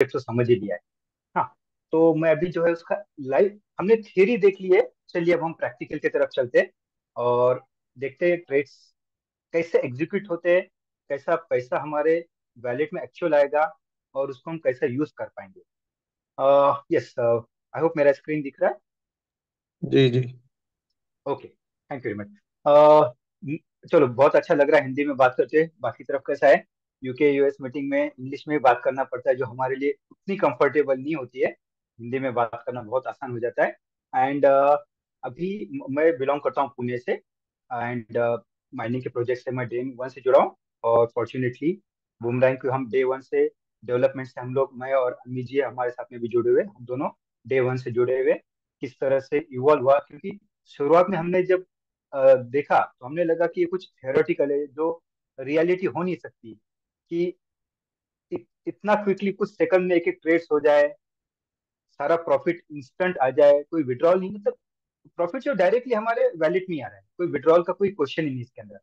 तो समझ ही लिया है। हाँ, तो मैं अभी जो है उसका लाइव हमने थियरी देख ली है। चलिए अब हम प्रैक्टिकल की तरफ चलते हैं और देखते हैं ट्रेड्स कैसे एग्जीक्यूट होते हैं, कैसा पैसा हमारे वैलेट में एक्चुअल आएगा और उसको हम कैसे यूज कर पाएंगे। यस, आई होप मेरा स्क्रीन दिख रहा है। जी जी। Okay, thank you very much. चलो, बहुत अच्छा लग रहा है हिंदी में बात करते हैं। बाकी तरफ कैसा है, यूके यूएस मीटिंग में इंग्लिश में बात करना पड़ता है, जो हमारे लिए उतनी कंफर्टेबल नहीं होती है। हिंदी में बात करना बहुत आसान हो जाता है। एंड अभी मैं बिलोंग करता हूँ पुणे से। एंड माइनिंग के प्रोजेक्ट से मैं डे वन से जुड़ा हूँ। और फॉर्चुनेटली बूमरैंग को हम डे वन से डेवलपमेंट से हम लोग, मैं और अम्मी जी हमारे साथ में भी जुड़े हुए, हम दोनों डे वन से जुड़े हुए। किस तरह से इवॉल्व हुआ, क्योंकि शुरुआत में हमने जब देखा तो हमने लगा कि ये कुछ थियोरेटिकल है, जो रियलिटी हो नहीं सकती कि इतना क्विकली कुछ सेकंड में एक एक ट्रेड्स हो जाए, सारा प्रॉफिट इंस्टेंट आ जाए, कोई विड्रॉल नहीं, मतलब प्रॉफिट जो डायरेक्टली हमारे वैलेट में ही आ रहा है, कोई विड्रॉल का कोई क्वेश्चन ही नहीं इसके अंदर।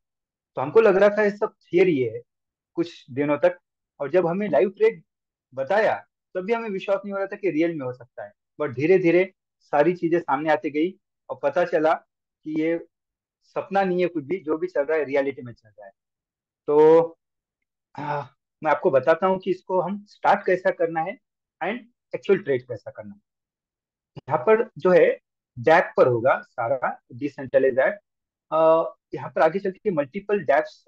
तो हमको लग रहा था ये सब थियरी है कुछ दिनों तक। और जब हमें लाइव ट्रेड बताया तब भी हमें विश्वास नहीं हो रहा था कि रियल में हो सकता है। बट धीरे धीरे सारी चीजें सामने आती गई और पता चला कि ये सपना नहीं है, कुछ भी जो भी चल रहा है रियलिटी में चल रहा है। तो मैं आपको बताता हूँ कि इसको हम स्टार्ट कैसा करना है एंड एक्चुअल ट्रेड कैसा करना है। यहाँ पर जो है डैप पर होगा सारा, डिसेंट्रलाइज ऐप। यहाँ पर आगे चल के मल्टीपल डैप्स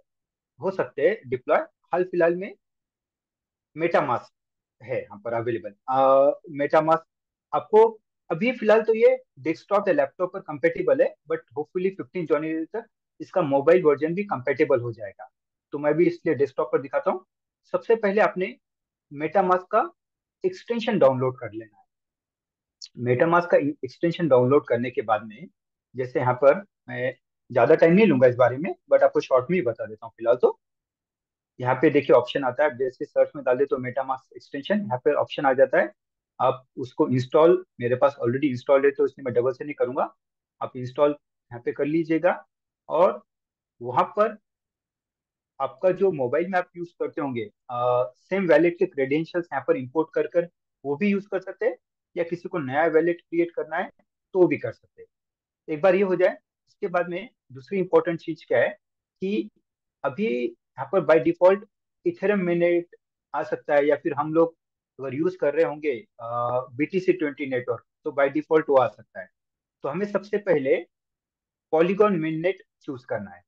हो सकते हैं डिप्लॉय। हाल फिलहाल में मेटामास्क है यहाँ पर अवेलेबल। मेटामास्क आपको अभी फिलहाल तो ये डेस्कटॉप या लैपटॉप पर कंपेटेबल है, बट होपफुली 15 जनवरी तक इसका मोबाइल वर्जन भी कंपेटेबल हो जाएगा। तो मैं भी इसलिए डेस्कटॉप पर दिखाता हूँ। सबसे पहले आपने मेटामास्क का एक्सटेंशन डाउनलोड कर लेना है। मेटामास्क का एक्सटेंशन डाउनलोड करने के बाद में, जैसे यहाँ पर मैं ज्यादा टाइम नहीं लूंगा इस बारे में, बट आपको शॉर्ट में ही बता देता हूँ फिलहाल तो। यहाँ पे देखिए ऑप्शन आता है, जैसे सर्च में डाल दे तो मेटामास्क एक्सटेंशन, यहाँ पे ऑप्शन आ जाता है। आप उसको इंस्टॉल, मेरे पास ऑलरेडी इंस्टॉल है तो इसलिए मैं डबल से नहीं करूंगा। आप इंस्टॉल यहाँ पे कर लीजिएगा। और वहां पर आपका जो मोबाइल में आप यूज करते होंगे, सेम वैलेट के क्रेडेंशियल्स यहाँ पर इंपोर्ट कर कर वो भी यूज कर सकते हैं, या किसी को नया वैलेट क्रिएट करना है तो भी कर सकते हैं। एक बार ये हो जाए, इसके बाद में दूसरी इंपॉर्टेंट चीज क्या है कि अभी यहाँ पर बाय डिफॉल्ट इथेरियम मिनेट आ सकता है, या फिर हम लोग अगर यूज कर रहे होंगे BTC20 नेटवर्क तो बाय डिफॉल्ट वो आ सकता है। तो हमें सबसे पहले पॉलीगॉन मिननेट चूज करना है।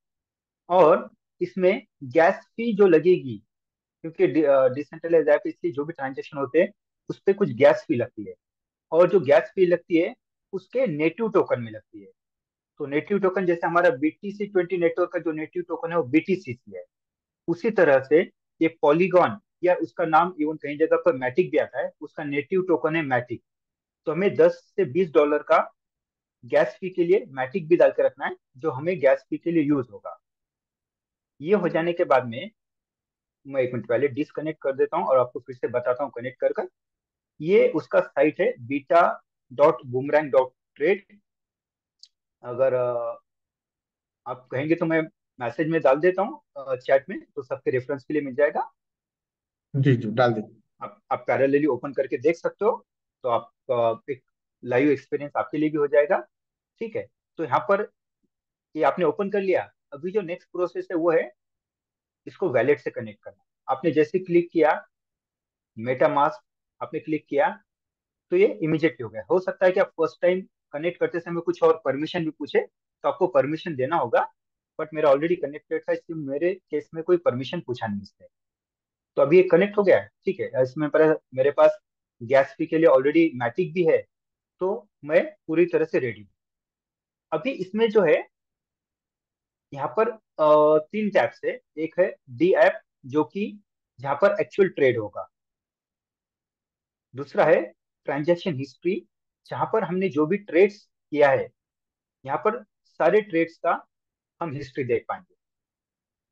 और इसमें गैस फी जो लगेगी, क्योंकि डिसेंट्रलाइज ऐप इसलिए जो भी ट्रांजेक्शन होते हैं उस पर कुछ गैस फी लगती है। और जो गैस फी लगती है उसके नेटिव टोकन में लगती है। तो नेटिव टोकन जैसे हमारा BTC20 नेटवर्क का जो नेटिव टोकन है वो BTCC है, उसी तरह से ये पॉलीगॉन, या उसका नाम इवन कहीं जगह पर मैटिक भी आता है, उसका नेटिव टोकन है मैटिक। तो हमें $10 से $20 का गैस फी के लिए मैटिक भी डाल के रखना है, जो हमें गैस फी के लिए यूज होगा। ये हो जाने के बाद में मैं एक मिनट पहले डिसकनेक्ट कर देता हूँ और आपको फिर से बताता हूँ कनेक्ट कर कर। ये उसका साइट है beta.boomerang.trade। अगर आप कहेंगे तो मैं मैसेज में डाल देता हूँ चैट में, तो सबके रेफरेंस के लिए मिल जाएगा। जी जी, डाल दी। आप पैरेलली ओपन करके देख सकते हो। तो आप एक लाइव एक्सपीरियंस आपके लिए भी हो जाएगा। ठीक है, तो यहाँ पर ये आपने ओपन कर लिया। अभी जो नेक्स्ट प्रोसेस है वो है इसको वैलेट से कनेक्ट करना। आपने जैसे क्लिक किया मेटा मास्क, आपने क्लिक किया तो ये इमीडिएटली हो गया। हो सकता है कि आप फर्स्ट टाइम कनेक्ट करते समय कुछ और परमिशन भी पूछे, तो आपको परमिशन देना होगा। बट मेरा ऑलरेडी कनेक्टेड था इसलिए मेरे केस में कोई परमिशन पूछा नहीं इसने। तो अभी ये कनेक्ट हो गया है। ठीक है, इसमें पर मेरे पास गैस फी के लिए ऑलरेडी मैटिक भी है, तो मैं पूरी तरह से रेडी हूँ। अभी इसमें जो है यहाँ पर तीन टैब्स है। एक है डी ऐप, जो कि जहाँ पर एक्चुअल ट्रेड होगा। दूसरा है ट्रांजैक्शन हिस्ट्री, जहाँ पर हमने जो भी ट्रेड्स किया है, यहाँ पर सारे ट्रेड्स का हम हिस्ट्री देख पाएंगे।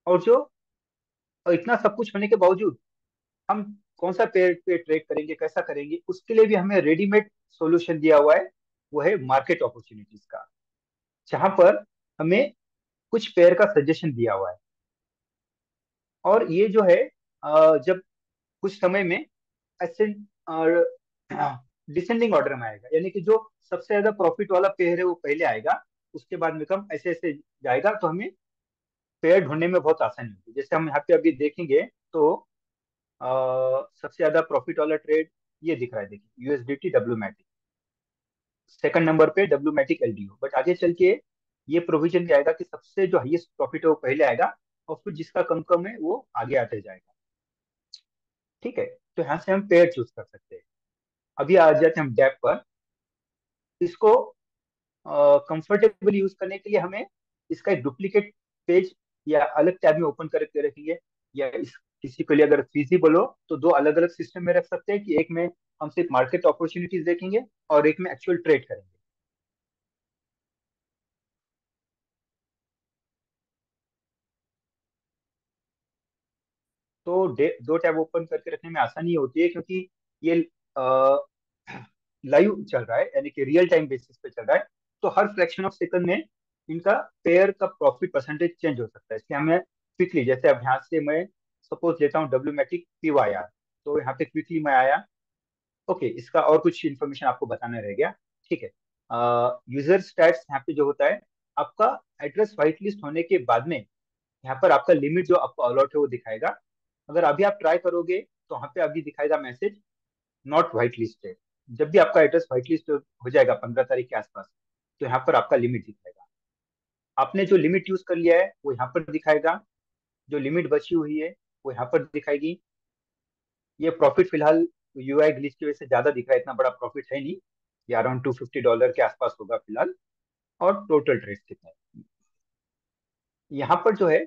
और जो और इतना सब कुछ होने के बावजूद हम कौन सा पेयर पे ट्रेड करेंगे, कैसा करेंगे, उसके लिए भी हमें रेडीमेड सॉल्यूशन दिया हुआ है। वो है मार्केट अपॉर्चुनिटीज का, जहां पर हमें कुछ पेयर का सजेशन दिया हुआ है। और ये जो है जब कुछ समय में ऐसे और डिसेंडिंग ऑर्डर में आएगा, यानी कि जो सबसे ज्यादा प्रॉफिट वाला पेयर है वो पहले आएगा, उसके बाद में कम, ऐसे ऐसे जाएगा। तो हमें पेयर ढूंढने में बहुत आसानी होगी। जैसे हम यहाँ पे अभी देखेंगे तो सबसे ज्यादा प्रॉफिट वाला ट्रेड ये दिख रहा है, देखिए USDT W Matic, second number पे डब्ल्यू मैटिक एलडीओ। बट आगे चल के ये प्रोविजन क्या आएगा कि सबसे जो हाईएस्ट प्रॉफिट है वो पहले आएगा, और फिर जिसका कम कम है वो आगे आते जाएगा। ठीक है, तो यहाँ से हम पेयर चूज कर सकते हैं। अभी आ जाते हैं हम डेप पर। इसको कंफर्टेबल यूज करने के लिए हमें इसका एक डुप्लीकेट पेज या अलग टैब में ओपन करके रखेंगे, या इस किसी के लिए अगर फिजिबल हो तो दो अलग अलग सिस्टम में रख सकते हैं, कि एक में हम सिर्फ मार्केट अपॉर्चुनिटीज देखेंगे और एक में एक्चुअल ट्रेड करेंगे। तो दो टैब ओपन करके रखने में आसानी होती है, क्योंकि ये लाइव चल रहा है, यानी कि रियल टाइम बेसिस पे चल रहा है। तो हर फ्रैक्शन ऑफ सेकंड में इनका पेयर का प्रॉफिट परसेंटेज चेंज हो सकता है। इसलिए हमें क्विकली, जैसे अब यहाँ से मैं सपोज लेता हूँ डब्ल्यू मैटिक पीवाईआर, तो यहाँ पे क्विकली मैं आया। ओके, इसका और कुछ इन्फॉर्मेशन आपको बताना रह गया। ठीक है, यूजर स्टैट्स यहाँ पे जो होता है, आपका एड्रेस व्हाइट लिस्ट होने के बाद में यहाँ पर आपका लिमिट जो आपको अलॉट है वो दिखाएगा। अगर अभी आप ट्राई करोगे तो यहाँ पे अभी दिखाएगा मैसेज नॉट व्हाइट लिस्टेड। जब भी आपका एड्रेस व्हाइट लिस्ट हो जाएगा 15 तारीख के आसपास, तो यहाँ पर आपका लिमिट दिखाएगा। आपने जो लिमिट यूज कर लिया है वो यहाँ पर दिखाएगा, जो लिमिट बची हुई है वो यहाँ पर दिखाएगी। ये प्रॉफिट फिलहाल यूआई ग्लिच की वजह से ज्यादा दिख रहा है, इतना बड़ा प्रॉफिट है नहीं, ये अराउंड $250 के आसपास होगा फिलहाल। और टोटल ट्रेड कितने हैं। यहाँ पर जो है,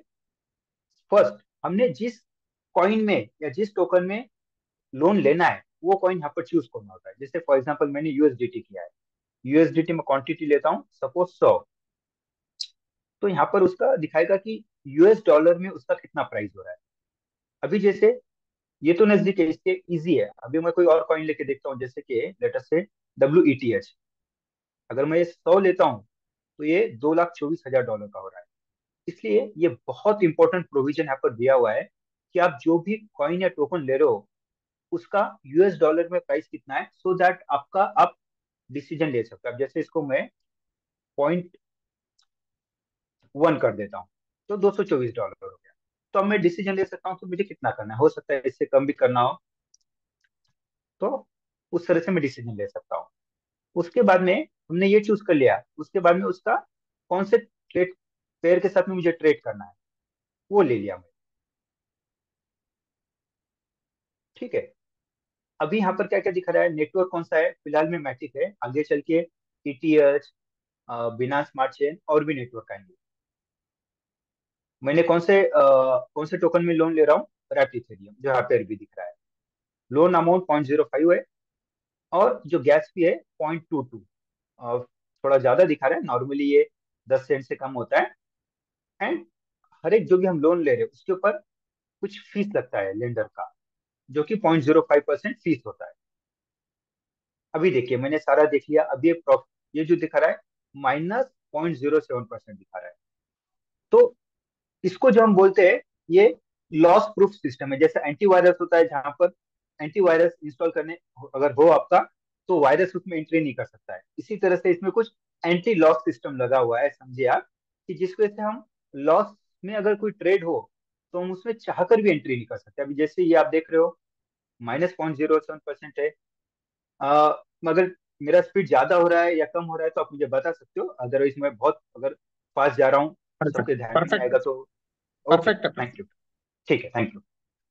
फर्स्ट हमने जिस कॉइन में या जिस टोकन में लोन लेना है वो कॉइन यहाँ पर चूज करना होता है। जैसे फॉर एग्जांपल मैंने यूएसडीटी किया है, यूएसडीटी में क्वांटिटी लेता हूँ सपोज 100, तो यहाँ पर उसका दिखाएगा कि यूएस डॉलर में उसका कितना प्राइस हो रहा है। अभी जैसे ये तो नजदीक है, इसके इजी है। अभी मैं कोई और कॉइन लेके देखता हूँ, जैसे कि लेटर से WETH। अगर मैं ये 100 लेता हूँ तो ये $2,24,000 का हो रहा है। इसलिए ये बहुत इंपॉर्टेंट प्रोविजन यहाँ पर दिया हुआ है कि आप जो भी कॉइन या टोकन ले रहे हो उसका यूएस डॉलर में प्राइस कितना है, सो दैट आपका आप डिसीजन ले सकते हो। अब जैसे इसको मैं 0.1 कर देता हूँ, तो $224 हो गया। तो अब मैं डिसीजन ले सकता हूँ कि मुझे कितना करना है, हो सकता है इससे कम भी करना हो, तो उस तरह से मैं डिसीजन ले सकता हूँ। उसके बाद में हमने ये चूज कर लिया, उसके बाद में उसका कौन से ट्रेड पेयर के साथ में मुझे ट्रेड करना है वो ले लिया मैं। ठीक है, अभी यहाँ पर क्या क्या दिखा रहा है, नेटवर्क कौन सा है, फिलहाल में मैटिक है, आगे चल के ETH, बिना स्मार्ट चेन और भी नेटवर्क आएंगे। मैंने कौन से टोकन में लोन ले रहा हूँ, रैप्ट इथेरियम, जो यहाँ पे भी दिख रहा है। लोन अमाउंट 0.05 है, और जो गैस फी है 0.22। थोड़ा ज्यादा दिखा रहा है, नॉर्मली ये 10 सेंट से कम होता है। एंड हर एक जो भी हम लोन ले रहे हैं उसके ऊपर कुछ फीस लगता है लेंडर का, जो कि 0.05% फीस होता है। अभी देखिए मैंने सारा देख लिया, अब ये जो दिखा रहा है -0.07% दिखा रहा है। तो इसको जो हम बोलते हैं, ये लॉस प्रूफ सिस्टम है। जैसे एंटीवायरस होता है, जहां पर एंटीवायरस इंस्टॉल करने अगर हो आपका, तो वायरस उसमें एंट्री नहीं कर सकता है। इसी तरह से इसमें कुछ एंटी लॉस सिस्टम लगा हुआ है, समझिए आप, कि जिस वजह से हम लॉस में अगर कोई ट्रेड हो तो हम उसमें चाहकर भी एंट्री नहीं कर सकते। अभी जैसे ये आप देख रहे हो -0.07% है। मगर मेरा स्पीड ज्यादा हो रहा है या कम हो रहा है तो आप मुझे बता सकते हो, अदरवाइज मैं बहुत अगर फास्ट जा रहा हूँ परफेक्ट सबके ध्यान में नहीं परफेक्ट आएगा तो। ओके, परफेक्ट है थैंक perfect। यू। ठीक है, थैंक यू।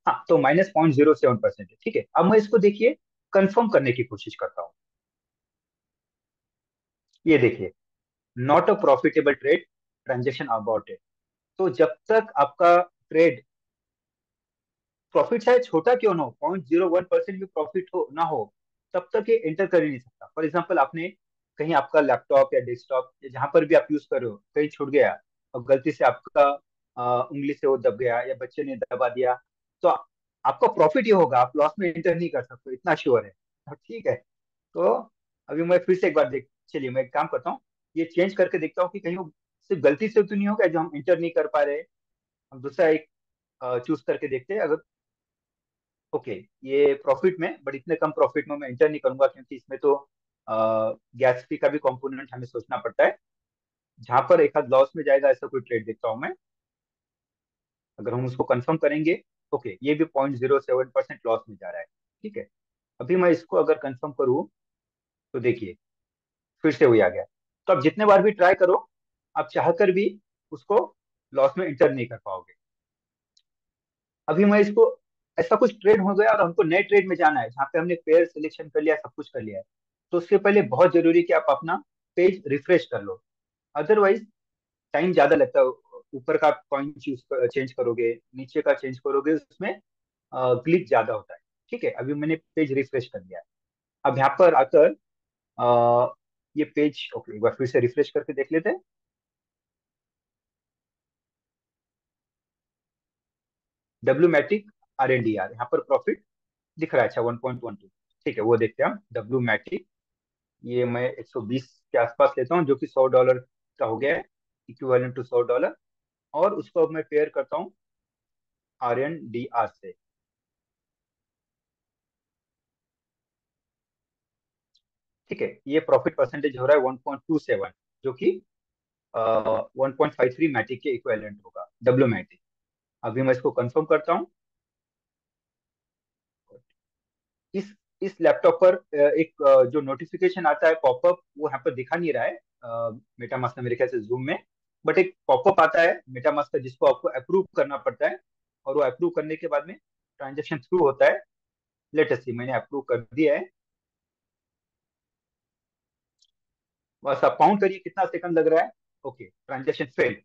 हाँ, तो -0.07% है। ठीक है, अब मैं इसको देखिए कंफर्म करने की कोशिश करता हूँ। ये देखिए, not a profitable trade, transaction about it. तो जब तक आपका ट्रेड, प्रॉफिट चाहे छोटा क्यों ना हो, 0.01% भी प्रॉफिट हो ना हो, तब तक ये एंटर कर ही नहीं सकता। फॉर एग्जाम्पल, आपने कहीं आपका लैपटॉप या डेस्कटॉप या जहां पर भी आप यूज कर रहे हो कहीं छूट गया, और गलती से आपका उंगली से वो दब गया या बच्चे ने दबा दिया, तो आपका प्रॉफिट ये होगा, आप लॉस में एंटर नहीं कर सकते, इतना श्योर है। ठीक है, तो अभी मैं फिर से एक बार देख, चलिए मैं एक काम करता हूँ, ये चेंज करके देखता हूँ कि कहीं वो सिर्फ गलती से तो नहीं होगा जो हम इंटर नहीं कर पा रहे। हम दूसरा एक चूज करके देखते हैं। अगर ओके, ये प्रॉफिट में, बट इतने कम प्रॉफिट में मैं एंटर नहीं करूंगा, क्योंकि इसमें तो गैस फी का भी कंपोनेंट हमें सोचना पड़ता है। जहां पर एक आध लॉस में जाएगा ऐसा कोई ट्रेड देखता हूँ मैं, अगर हम उसको कंफर्म करेंगे। ओके, ये भी 0.07% लॉस में जा रहा है। ठीक है, अभी मैं इसको अगर कंफर्म करूँ तो देखिए फिर से वही आ गया। तो आप जितने बार भी ट्राई करो, आप चाहकर भी उसको लॉस में इंटर नहीं कर पाओगे। अभी मैं इसको, ऐसा कुछ ट्रेड हो गया और हमको नए ट्रेड में जाना है जहाँ पे हमने पेयर सिलेक्शन कर लिया, सब कुछ कर लिया है। तो उसके पहले बहुत जरूरी है कि आप अपना पेज रिफ्रेश कर लो, अदरवाइज टाइम ज्यादा लगता है। ऊपर का कॉइन चेंज करोगे, नीचे का चेंज करोगे, उसमें ग्लिच ज्यादा होता है। ठीक है, अभी मैंने पेज रिफ्रेश कर लिया है। अब यहाँ पर आकर ये पेज, ओके, एक बार फिर से रिफ्रेश करके देख लेते हैं। डब्ल्यू मैट्रिक RNDR, यहाँ पर प्रॉफिट दिख रहा है, अच्छा 1.12। ठीक है, वो देखते हैं हम। डब्ल्यू मैट्रिक, ये मैं 120 के आसपास लेता हूँ, जो कि $100 का हो गया है, इक्विवेलेंट टू $100। और उसको अब मैं पेयर करता हूँ RNDR से। ठीक है, ये प्रॉफिट परसेंटेज हो रहा है 1.27, जो कि 1.53 मैटिक के इक्विवेलेंट होगा, डब्ल्यू मैटिक। अभी मैं इसको कंफर्म करता हूँ। इस इस लैपटॉप पर एक जो नोटिफिकेशन आता है पॉपअप, वो यहाँ पर दिखा नहीं रहा है मेटामास्क में, मेरे ख्याल से जूम में। बट एक पॉपअप आता है मेटामास्क का, जिसको आपको अप्रूव करना पड़ता है, और वो अप्रूव करने के बाद में ट्रांजेक्शन थ्रू होता है। लेटेस्ट सी मैंने अप्रूव कर दिया है। बस आप काउंट करिए कितना सेकंड लग रहा है। Okay, transaction fail.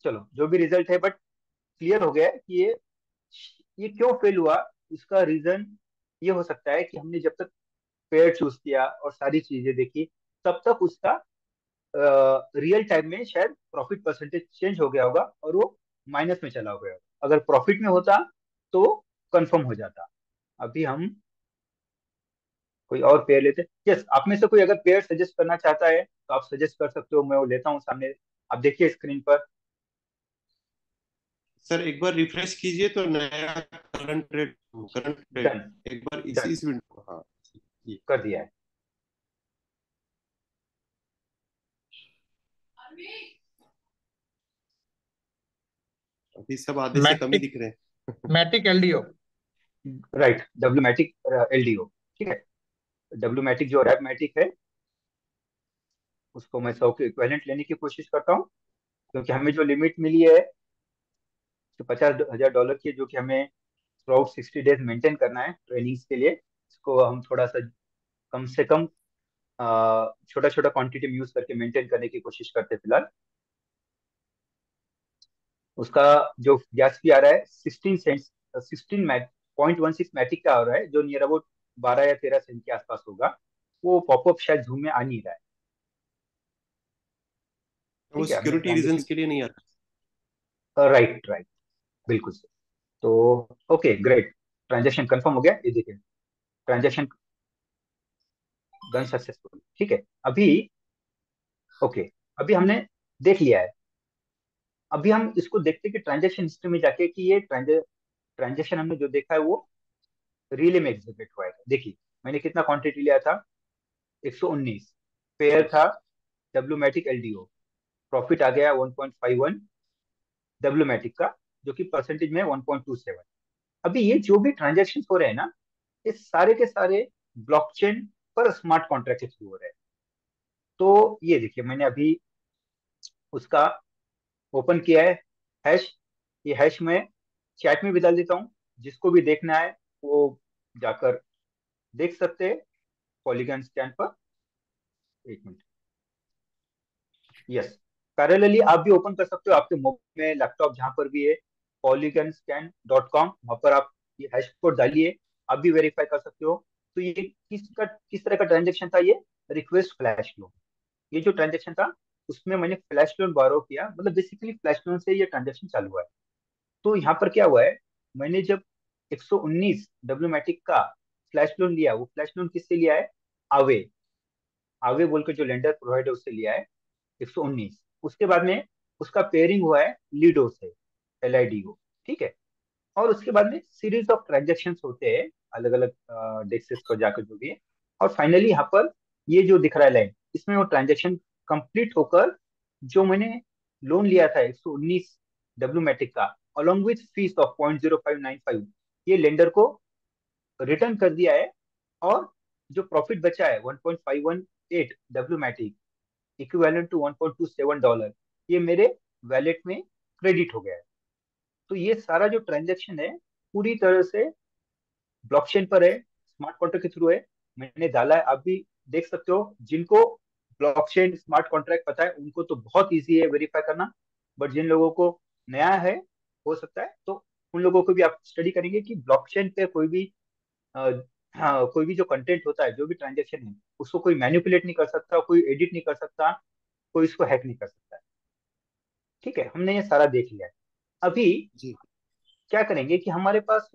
चलो, जो भी रिजल्ट है, बट क्लियर हो गया है कि ये क्यों फेल हुआ। उसका रीजन ये हो सकता है कि हमने जब तक पेयर चूज किया और सारी चीजें देखी, तब तक उसका रियल टाइम में शायद प्रॉफिट परसेंटेज चेंज हो गया होगा और वो माइनस में चला गया होगा। अगर प्रॉफिट में होता तो कंफर्म हो जाता। अभी हम कोई और पेयर लेते। यस, आप में से कोई अगर पेयर सजेस्ट करना चाहता है तो आप सजेस्ट कर सकते हो, मैं वो लेता हूँ सामने। आप देखिए स्क्रीन पर। सर एक बार रिफ्रेश कीजिए तो नया करंट ट्रेड डन, एक बार डन, इस विंडो, हाँ ये कर दिया है। अभी सब आधे से कम ही मैटिक दिख रहे हैं। Matic LDO. Right, W Matic LDO। ठीक है, डब्ल्यू मैटिक जो रैप मैटिक है, उसको मैं 100 के इक्विवेलेंट लेने की कोशिश करता हूँ, क्योंकि हमें जो लिमिट मिली है तो $50,000 की है, जो कि हमें थ्रू आउट 60 डेज मेंटेन करना है ट्रेनिंग्स के लिए। इसको हम थोड़ा सा कम से कम छोटा छोटा क्वांटिटी में यूज करके मेंटेन करने की कोशिश करते हैं फिलहाल। उसका जो गैस फी आ रहा है 16 सेंट्स, 16.16 मैटिक का आ रहा है, जो नियर अबाउट 12 या 13 सेंट के आसपास होगा। वो पॉपअप शायद जूम में आ नहीं रहा है। वो ठीक है, हमने सिक्योरिटी रीजंस ट्रांजेक्शन, के लिए नहीं आता। राइट, राइट, बिल्कुल सर। तो ओके, ग्रेट, ट्रांजेक्शन कंफर्म हो गया, ये देखिए, ट्रांजेक्शन डन सक्सेसफुल। ठीक है, अभी ओके, अभी हमने देख लिया है। अभी हम इसको देखते हैं कि ट्रांजेक्शन हिस्ट्री में जाके कि ये ट्रांजेक्शन हमने जो देखा है वो रियली में एग्जीक्यूट हुआ है। देखिए, मैंने कितना क्वांटिटी लिया था, 119 पेयर था, डब्ल्यू मैटिक LDO। प्रॉफिट आ गया 1.51 डब्ल्यू मैटिक का, जो कि परसेंटेज में 1.27। अभी ये जो भी ट्रांजेक्शन हो रहे हैं ना, ये सारे के सारे ब्लॉकचेन पर स्मार्ट कॉन्ट्रैक्ट के थ्रू हो रहे हैं। तो ये देखिए, मैंने अभी उसका ओपन किया है हैश। ये हैश में चैट में भी डाल देता हूँ, जिसको भी देखना है वो जाकर देख सकते हैं पॉलीगन स्कैन पर। एक मिनट, यस, पैरेलली आप भी ओपन कर सकते हो आपके मोबाइल में, लैपटॉप, जहां पर भी है। polygon.scan.com, वहां पर आप ये हैश कोड डालिए, आप भी वेरीफाई कर सकते हो। तो ये किस तरह का ट्रांजेक्शन था, ये रिक्वेस्ट फ्लैश लोन। ये जो ट्रांजेक्शन था, उसमें मैंने फ्लैश लोन बारो किया, मतलब बेसिकली फ्लैश लोन से ये ट्रांजेक्शन चालू हुआ है। तो यहाँ पर क्या हुआ है, मैंने जब 119 डब्ल्यू मैटिक का फ्लैश लोन लिया, वो फ्लैश लोन किससे लिया है, आवे, आवे बोल के जो लेंडर प्रोवाइडर, उससे लिया है 119। उसके बाद में उसका पेयरिंग हुआ है लीडो से, LIDO। ठीक है, और उसके बाद में सीरीज ऑफ ट्रांजेक्शन्स होते हैं अलग अलग डेस्क पर जाकर जो भी है। और फाइनली यहाँ पर ये जो दिख रहा है लाइन, इसमें वो ट्रांजेक्शन कंप्लीट होकर जो मैंने लोन लिया था 119 मैट्रिक का, अलॉन्ग विथ फीस ऑफ 0.0595, ये लेंडर को रिटर्न कर दिया है। और जो प्रॉफिट बचा है 1.518 मैट्रिक, इक्विवेलेंट टू $1.27, ये मेरे वैलेट में क्रेडिट हो गया है। तो ये सारा जो ट्रांजेक्शन है पूरी तरह से ब्लॉकचेन पर है, स्मार्ट कॉन्ट्रैक्ट के थ्रू है, मैंने डाला है। आप भी देख सकते हो, जिनको ब्लॉकचेन स्मार्ट कॉन्ट्रैक्ट पता है उनको तो बहुत इजी है वेरीफाई करना, बट जिन लोगों को नया है, हो सकता है तो उन लोगों को भी आप स्टडी करेंगे कि ब्लॉकचेन पे कोई भी अ, हाँ, कोई भी जो कंटेंट होता है, जो भी ट्रांजेक्शन है, उसको कोई मैनिपुलेट नहीं कर सकता, कोई एडिट नहीं कर सकता, कोई इसको हैक नहीं कर सकता है। ठीक है, हमने ये सारा देख लिया है। अभी जी क्या करेंगे कि हमारे पास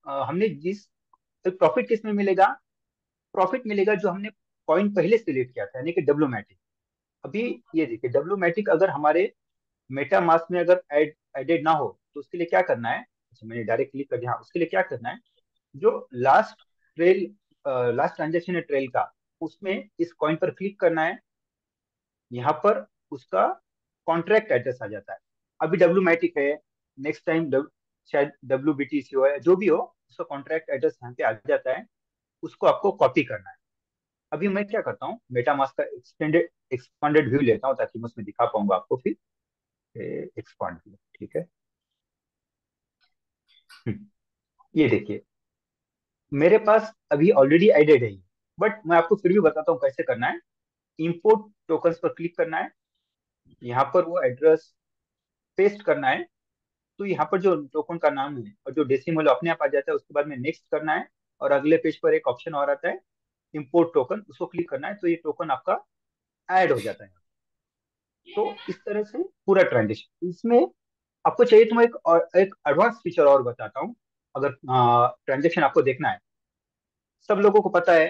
हमने जिस प्रॉफिट किस में मिलेगा, प्रॉफिट मिलेगा जो हमने कॉइन पहले सिलेक्ट किया था, यानी कि डब्ल्यू मैटिक। अभी ये देखिए, डब्ल्यू मैटिक अगर हमारे मेटा मास्क में अगर एडेड ना हो तो उसके लिए क्या करना है। अच्छा, मैंने डायरेक्ट क्लिक कर दिया। हाँ, उसके लिए क्या करना है, जो ट्रेल लास्ट ट्रांजेक्शन है ट्रेल का, उसमें इस कॉइन पर क्लिक करना है। यहाँ पर उसका कॉन्ट्रैक्ट एड्रेस आ जाता है। अभी डब्ल्यू मैटिक है, नेक्स्ट टाइम शायद WBTC हो, है जो भी हो, उसका कॉन्ट्रैक्ट एड्रेस यहाँ पे आ जाता है। उसको आपको कॉपी करना है। अभी मैं क्या करता हूँ, मेटामास्क का एक्सपांडेड व्यू लेता हूँ ताकि मैं उसमें दिखा पाऊंगा आपको फिर। एक्सपांड व्यू, ठीक है। हम्म, ये देखिए, मेरे पास अभी ऑलरेडी एडेड है, बट मैं आपको फिर भी बताता हूँ कैसे करना है। इंपोर्ट टोकन्स पर क्लिक करना है, यहाँ पर वो एड्रेस पेस्ट करना है। तो यहाँ पर जो टोकन का नाम है और जो डेसिमल अपने आप आ जाता है, उसके बाद में नेक्स्ट करना है। और अगले पेज पर एक ऑप्शन और आता है, इंपोर्ट टोकन, उसको क्लिक करना है, तो ये टोकन आपका ऐड हो जाता है। तो इस तरह से पूरा ट्रांजेक्शन इसमें, आपको चाहिए तो मैं एक एडवांस फीचर और बताता हूँ। अगर ट्रांजेक्शन आपको देखना है, सब लोगों को पता है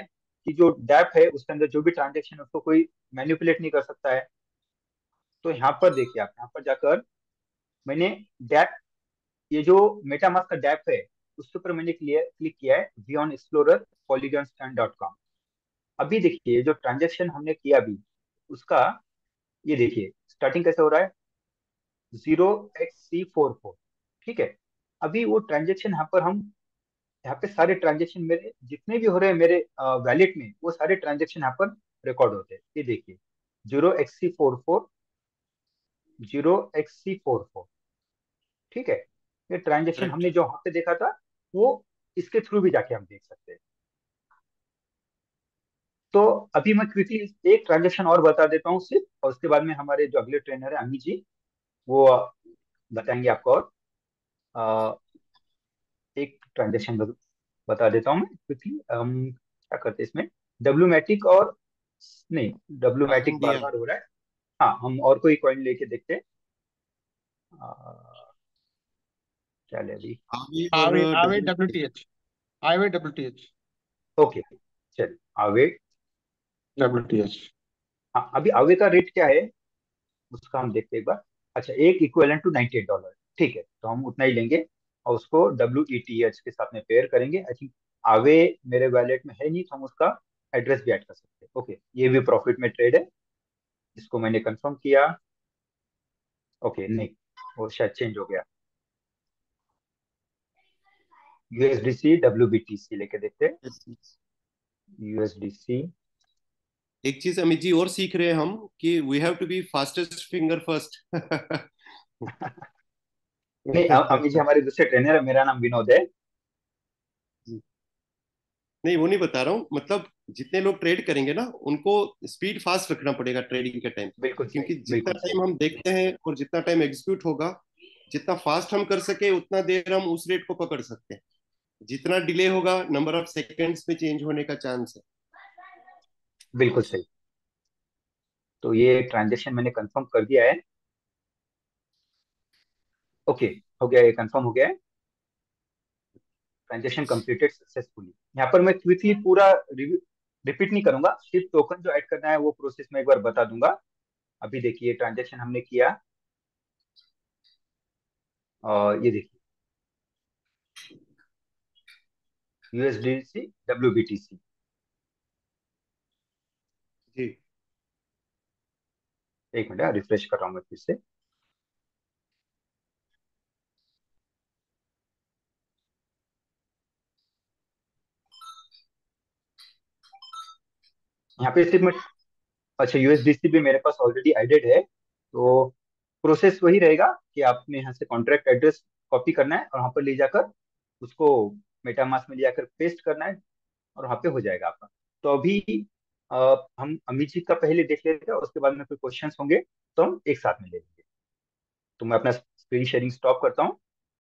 कि जो डैप है उसके अंदर जो भी ट्रांजेक्शन है उसको कोई मैनिपुलेट नहीं कर सकता है। तो यहाँ पर देखिए, आप यहाँ पर जाकर मैंने डैप, ये जो मेटामास्क का डैप है, उसके ऊपर मैंने क्लिक किया है, बियॉन्ड एक्सप्लोरर polygonstand.com। अभी देखिए जो ट्रांजेक्शन हमने किया अभी, उसका ये देखिए स्टार्टिंग कैसे हो रहा है, 0xC44। ठीक है। अभी वो ट्रांजेक्शन यहाँ पर हम, यहाँ पे सारे ट्रांजेक्शन मेरे जितने भी हो रहे हैं मेरे वैलेट में, वो सारे ट्रांजेक्शन यहाँ पर रिकॉर्ड होते हैं। ये देखिए, 0xC44, 0xC44। ठीक है। ये ट्रांजेक्शन करेक्ट। हमने जो वहां पे देखा था, वो इसके थ्रू भी जाके हम देख सकते हैं। तो अभी मैं क्विकली एक ट्रांजेक्शन और बता देता हूँ सिर्फ, और उसके बाद में हमारे जो अगले ट्रेनर है अमी जी, वो बताएंगे आपको। और अ, एक ट्रांजेक्शन बता देता हूँ मैं क्विकली। हम क्या करते हैं इसमें, डब्ल्यू मैटिक और, नहीं, डब्ल्यू मैटिक बार इंडिया। बार हो रहा है। हाँ, हम और कोई कॉइन लेके देखते हैं। क्या ले अभी। आवे और आवे आवे डब्ल्यू। WTH, आवे WTH, ओके, चलिए आवे। WTH। हाँ, अभी आवे का रेट क्या है उसका हम देखते हैं एक बार। अच्छा, एक इक्वेलेंट टू $98। ठीक है, तो हम उतना ही लेंगे और उसको WETH के साथ में पेयर करेंगे। आई थिंक आवे मेरे वैलेट में है नहीं, तो हम उसका एड्रेस भी ऐड कर सकते हैं। ओके, ये भी प्रॉफिट में ट्रेड है, इसको मैंने कंफर्म किया। ओके, नहीं, वो शायद चेंज हो गया। USDC WBTC लेके देखते हैं। USDC। एक चीज अमित जी और सीख रहे हैं हम कि we have to be fastest finger first. नहीं, अमी जी हमारे दूसरे ट्रेनर है, मेरा नाम विनोद है। नहीं, वो नहीं बता रहा हूँ, मतलब जितने लोग ट्रेड करेंगे ना, उनको स्पीड फास्ट रखना पड़ेगा ट्रेडिंग के टाइम। बिल्कुल सही, क्योंकि जितना बिल्कुल सही। टाइम हम देखते हैं और जितना टाइम एग्जीक्यूट होगा, जितना फास्ट हम कर सके उतना देर हम उस रेट को पकड़ सकते हैं। जितना डिले होगा, नंबर ऑफ सेकेंड्स में चेंज होने का चांस है। बिल्कुल सही। तो ये ट्रांजेक्शन मैंने कंफर्म कर दिया है। ओके, हो गया, ये कंफर्म हो गया है। Transaction completed successfully. यहाँ पर मैं क्विकली पूरा रिपीट नहीं करूंगा, सिर्फ टोकन जो ऐड करना है वो प्रोसेस में एक बार बता दूंगा। अभी देखिए ट्रांजेक्शन हमने किया, और ये देखिए USDC WBTC। जी। एक मिनट, रिफ्रेश कर रहा हूँ मैं फिर से। यहाँ पे सिर्फ मैं, अच्छा यूएसडीसी भी मेरे पास ऑलरेडी एडेड है, तो प्रोसेस वही रहेगा कि आपने यहाँ से कॉन्ट्रैक्ट एड्रेस कॉपी करना है और वहाँ पर ले जाकर उसको मेटामास्क में ले जाकर पेस्ट करना है, और वहाँ पे हो जाएगा आपका। तो अभी हम अमित जी का पहले देख लेते हैं, और उसके बाद में कोई क्वेश्चंस होंगे तो हम एक साथ में ले लेंगे। तो मैं अपना स्क्रीन शेयरिंग स्टॉप करता हूँ।